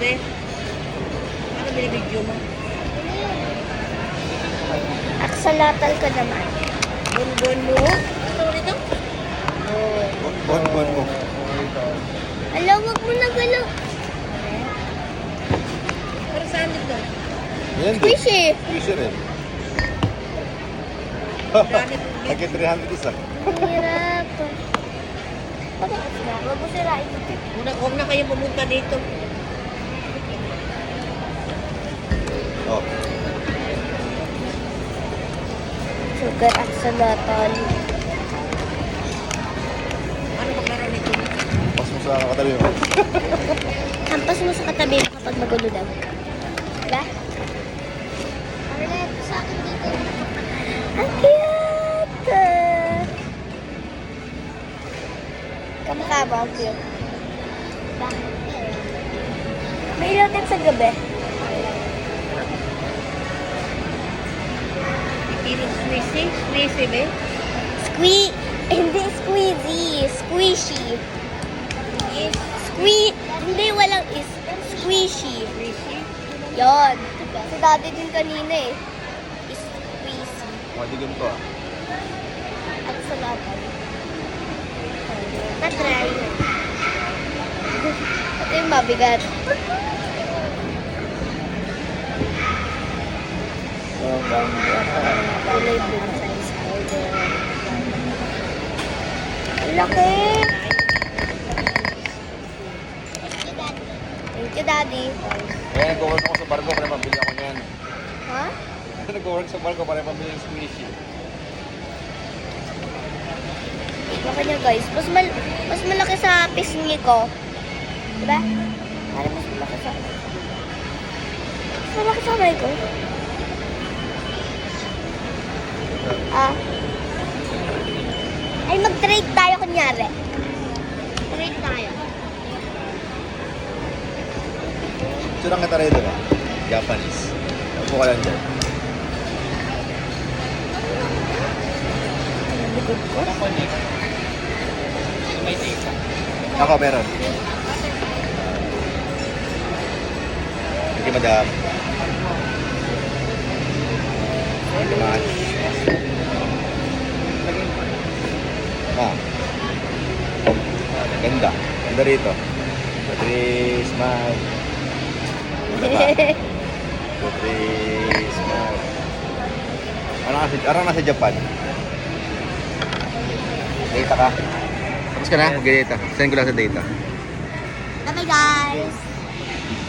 be? Ano binibidyo mo? Aksalatal ka naman. Bonbon mo? Ano nito? Bon mo. Alam, wag mo na galaw. Para saan dito? Yan din. Squishy. Squishy rin. Dami. Lagi 300 isa. Ang hirap. Patakas na. Wag mo sirain ito. Huwag na kayo pumunta dito. Oh. Sugar aksalatal. Ano maglaro nito? Pas mo sa katabi mo. Hampas mo sa katabi mo kapag magulo daw. Diba? Arlet, sa akin dito. Ang cute! Kamukha mo, ang cute. Bakit? May ilaw sa gabi. Ikiling squishy? Squishy be? Hindi squeezy. Squishy. Hindi, walang is. Squishy. Squishy? Yon. Si daddy din kanina eh. Is squeezy. Madigin to ah. At salapan. Matry. Ito yung mabigat. So, ganda pa. Kulay blue size order. Ang laki! Thank you, Daddy. Kaya nag-work ako sa barko para pambili ako niyan. Ha? Nag-work sa barko para pambili ng squishy. Laki niya, guys. Mas malaki sa pisngi ko. Diba? Ano mas malaki sa... Mas malaki sa kamay ko. Ay, mag-trade tayo kunyari. Trade tayo. Ito lang kita rin ba? Japanese. Upo ka lang dyan. Likod ko. Ako meron. Thank you, madam. Thank you much. Ah. Ganda. Ganda rito. Patrice, smile. Ganda ba? Patrice, smile. Arang nasa Japan. Data ka. Tapos ka na? Mag-data. Send ko lang sa data. Bye-bye, guys.